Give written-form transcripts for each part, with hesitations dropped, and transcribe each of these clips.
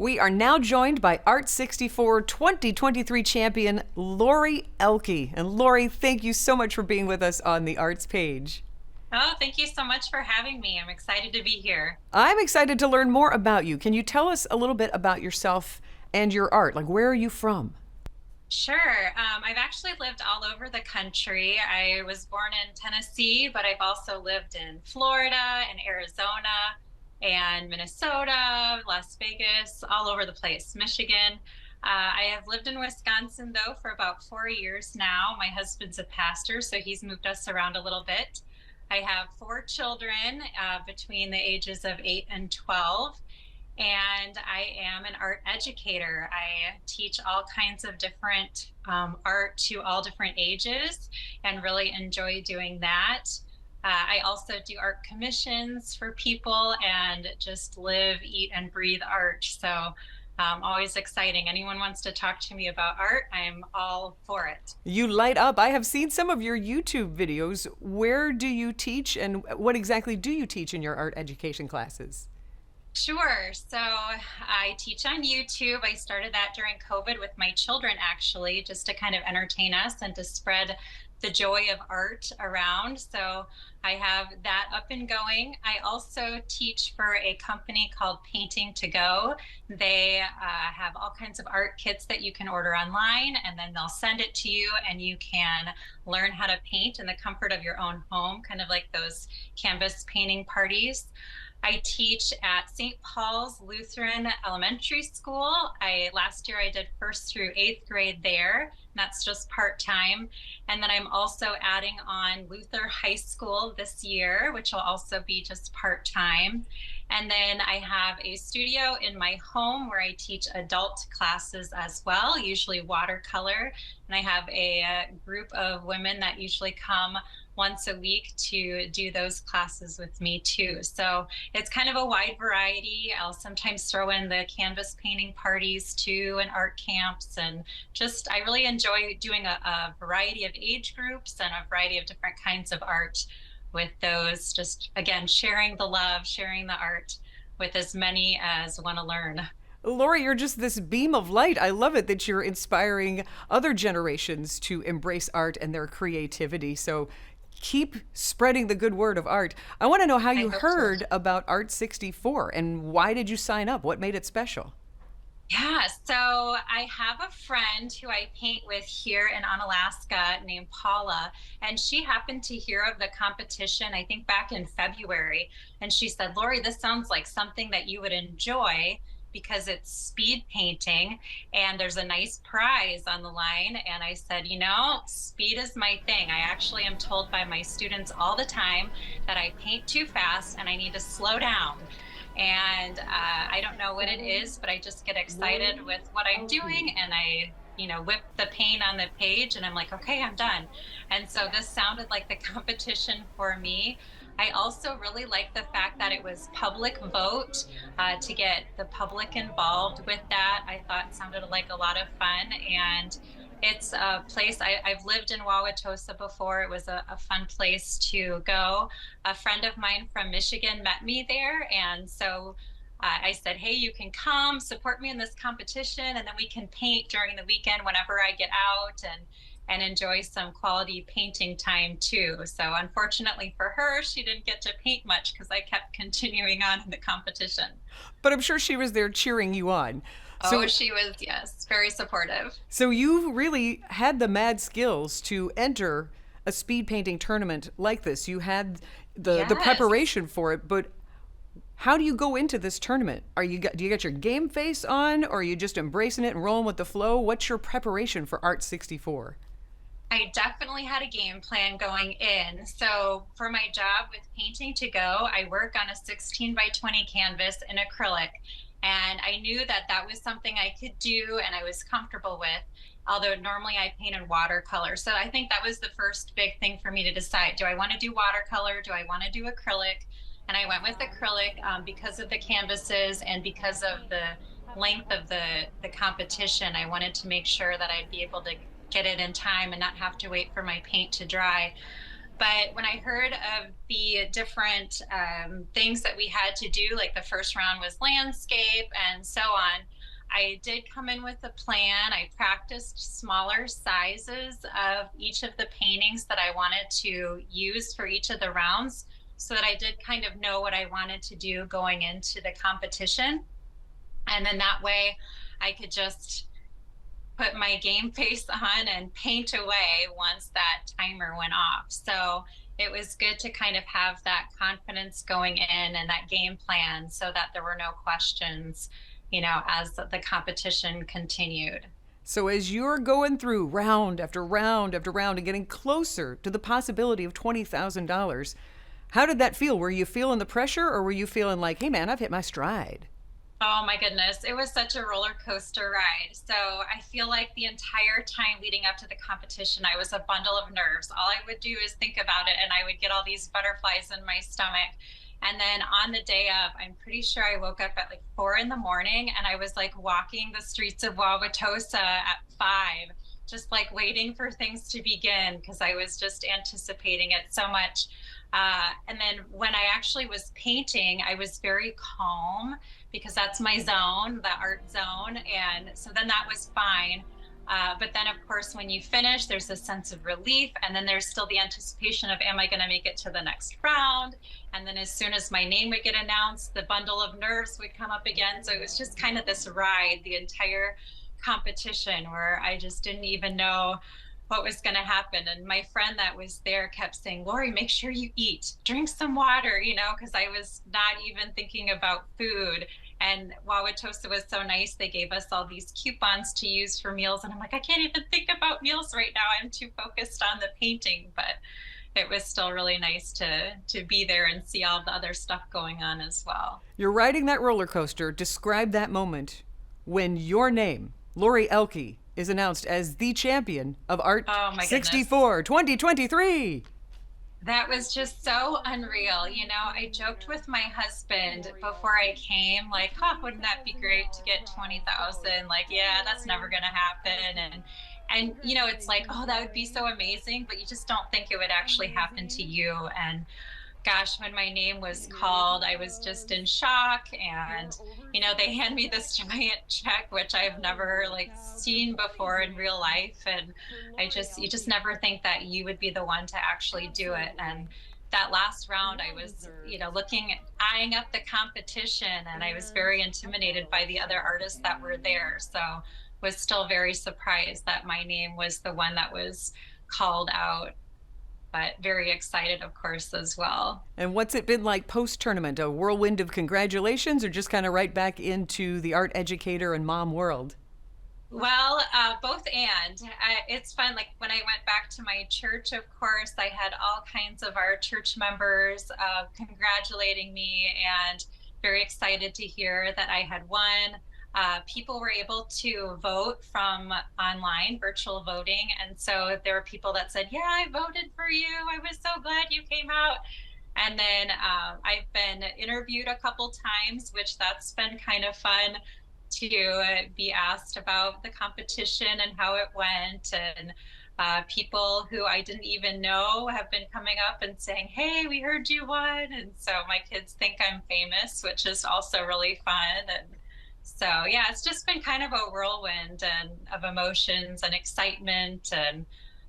We are now joined by Art 64 2023 champion Lori Ehlke. And Lori, thank you so much for being with us on the Arts page. Oh, thank you so much for having me. I'm excited to be here. I'm excited to learn more about you. Can you tell us a little bit about yourself and your art? Like, where are you from? Sure. I've actually lived all over the country. I was born in Tennessee, but I've also lived in Florida and Arizona and Minnesota, Las Vegas, all over the place, Michigan. I have lived in Wisconsin, though, for about 4 years now. My husband's a pastor, so he's moved us around a little bit. I have four children between the ages of 8 and 12. And I am an art educator. I teach all kinds of different art to all different ages and really enjoy doing that. I also do art commissions for people and just live, eat, and breathe art. So always exciting. Anyone wants to talk to me about art, I'm all for it. You light up. I have seen some of your YouTube videos. Where do you teach and what exactly do you teach in your art education classes? Sure. So I teach on YouTube. I started that during COVID with my children, actually, just to kind of entertain us and to spread the joy of art around. So I have that up and going. I also teach for a company called Painting to Go. They have all kinds of art kits that you can order online, and then they'll send it to you, and you can learn how to paint in the comfort of your own home, kind of like those canvas painting parties. I teach at St. Paul's Lutheran Elementary School. Last year I did first through eighth grade there. That's just part-time. And then I'm also adding on Luther High School this year, which will also be just part-time. And then I have a studio in my home where I teach adult classes as well, usually watercolor. And I have a group of women that usually come once a week to do those classes with me too. So it's kind of a wide variety. I'll sometimes throw in the canvas painting parties too and art camps, and just I really enjoy doing a variety of age groups and a variety of different kinds of art with those. Just again, sharing the love, sharing the art with as many as want to learn. Lori, you're just this beam of light. I love it that you're inspiring other generations to embrace art and their creativity. So keep spreading the good word of art. I want to know how I you hope so. heard about Art 64 and why did you sign up? What made it special? Yeah, so I have a friend who I paint with here in Onalaska named Paula, and she happened to hear of the competition, I think back in February. And she said, Lori, this sounds like something that you would enjoy because it's speed painting and there's a nice prize on the line. And I said, speed is my thing. I actually am told by my students all the time that I paint too fast and I need to slow down. And I don't know what it is, but I just get excited with what I'm doing, and I whip the paint on the page, and I'm like, okay, I'm done. And so this sounded like the competition for me. I also really like the fact that it was public vote, to get the public involved with that. I thought sounded like a lot of fun, and it's a place I've lived in Wauwatosa before. It was a fun place to go. A friend of mine from Michigan met me there, and so I said, hey, you can come support me in this competition, and then we can paint during the weekend whenever I get out and enjoy some quality painting time too. So unfortunately for her, she didn't get to paint much because I kept continuing on in the competition. But I'm sure she was there cheering you on. Oh, So she was, yes, very supportive. So you really had the mad skills to enter a speed painting tournament like this. You had the Yes. preparation for it, but how do you go into this tournament? Do you get your game face on, or are you just embracing it and rolling with the flow? What's your preparation for Art 64? I definitely had a game plan going in. So for my job with Painting to Go, I work on a 16 by 20 canvas in acrylic. And I knew that that was something I could do and I was comfortable with, although normally I paint in watercolor. So I think that was the first big thing for me to decide. Do I want to do watercolor? Do I want to do acrylic? And I went with acrylic because of the canvases and because of the length of the competition. I wanted to make sure that I'd be able to get it in time and not have to wait for my paint to dry. But when I heard of the different things that we had to do, like the first round was landscape and so on, I did come in with a plan. I practiced smaller sizes of each of the paintings that I wanted to use for each of the rounds so that I did kind of know what I wanted to do going into the competition. And then that way I could just put my game face on and paint away once that timer went off. So it was good to kind of have that confidence going in and that game plan so that there were no questions, as the competition continued. So as you're going through round after round after round and getting closer to the possibility of $20,000, how did that feel? Were you feeling the pressure, or were you feeling like, hey man, I've hit my stride? Oh my goodness, it was such a roller coaster ride. So I feel like the entire time leading up to the competition, I was a bundle of nerves. All I would do is think about it, and I would get all these butterflies in my stomach. And then on the day of, I'm pretty sure I woke up at like 4 in the morning, and I was like walking the streets of Wauwatosa at 5, just like waiting for things to begin because I was just anticipating it so much. And then when I actually was painting, I was very calm because that's my zone, the art zone. And so then that was fine. But then, of course, when you finish, there's a sense of relief. And then there's still the anticipation of, am I going to make it to the next round? And then as soon as my name would get announced, the bundle of nerves would come up again. So it was just kind of this ride, the entire competition, where I just didn't even know what was going to happen. And my friend that was there kept saying, Lori, make sure you eat, drink some water, because I was not even thinking about food. And Wauwatosa was so nice. They gave us all these coupons to use for meals. And I'm like, I can't even think about meals right now. I'm too focused on the painting. But it was still really nice to be there and see all the other stuff going on as well. You're riding that roller coaster. Describe that moment when your name, Lori Ehlke, is announced as the champion of Art Oh my 64 2023. That was just so unreal. I joked with my husband before I came, like, oh, wouldn't that be great to get 20,000? Like, yeah, that's never going to happen. And it's like, oh, that would be so amazing, but you just don't think it would actually happen to you. And gosh, when my name was called, I was just in shock. And, they hand me this giant check, which I've never like seen before in real life. And you just never think that you would be the one to actually do it. And that last round, I was, eyeing up the competition, and I was very intimidated by the other artists that were there. So was still very surprised that my name was the one that was called out, but very excited, of course, as well. And what's it been like post-tournament? A whirlwind of congratulations, or just kind of right back into the art educator and mom world? Well, both and. It's fun. Like when I went back to my church, of course, I had all kinds of our church members congratulating me and very excited to hear that I had won. People were able to vote from online, virtual voting. And so there were people that said, yeah, I voted for you. I was so glad you came out. And then I've been interviewed a couple times, which that's been kind of fun to be asked about the competition and how it went. And people who I didn't even know have been coming up and saying, hey, we heard you won. And so my kids think I'm famous, which is also really fun. And so, yeah, it's just been kind of a whirlwind and of emotions and excitement. And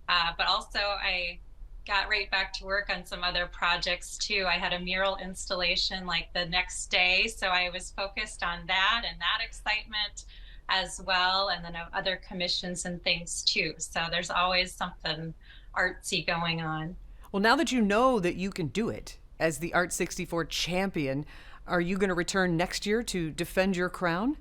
but also I got right back to work on some other projects too. I had a mural installation like the next day. So I was focused on that and that excitement as well. And then other commissions and things too. So there's always something artsy going on. Well, now that you know that you can do it as the Art 64 champion, are you going to return next year to defend your crown?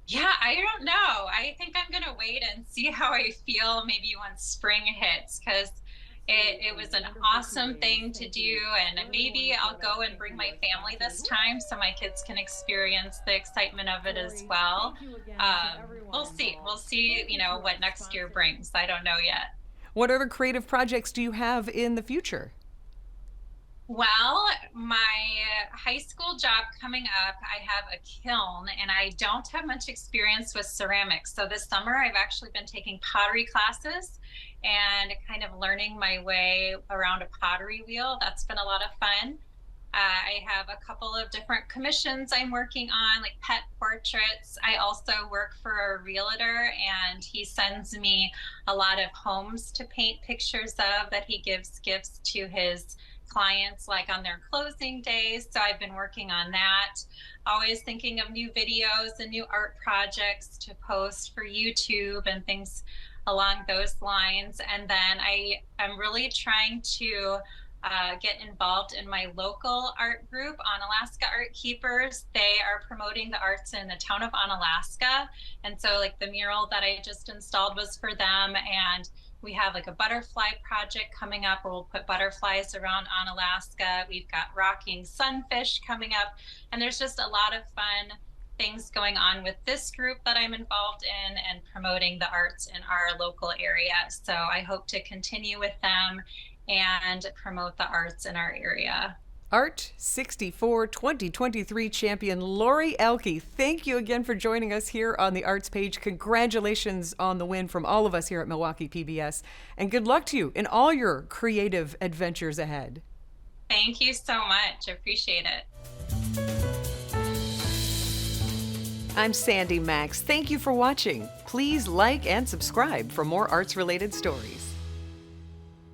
Yeah, I don't know. I think I'm going to wait and see how I feel maybe once spring hits, because it was an awesome thing to do. And maybe I'll go and bring my family this time so my kids can experience the excitement of it as well. We'll see. We'll see, what next year brings. I don't know yet. What other creative projects do you have in the future? Well, my high school job coming up, I have a kiln and I don't have much experience with ceramics. So this summer, I've actually been taking pottery classes and kind of learning my way around a pottery wheel. That's been a lot of fun. I have a couple of different commissions I'm working on, like pet portraits. I also work for a realtor, and he sends me a lot of homes to paint pictures of that he gives gifts to his clients, like on their closing days. So I've been working on that. Always thinking of new videos and new art projects to post for YouTube and things along those lines. And then I am really trying to get involved in my local art group, Onalaska Art Keepers. They are promoting the arts in the town of Onalaska. And so, like, the mural that I just installed was for them. And we have like a butterfly project coming up where we'll put butterflies around Onalaska. We've got rocking sunfish coming up. And there's just a lot of fun things going on with this group that I'm involved in and promoting the arts in our local area. So I hope to continue with them and promote the arts in our area. Art 64 2023 champion Lori Ehlke, thank you again for joining us here on the Arts page. Congratulations on the win from all of us here at Milwaukee PBS, and good luck to you in all your creative adventures ahead. Thank you so much. Appreciate it. I'm Sandy Max. Thank you for watching. Please like and subscribe for more arts-related stories.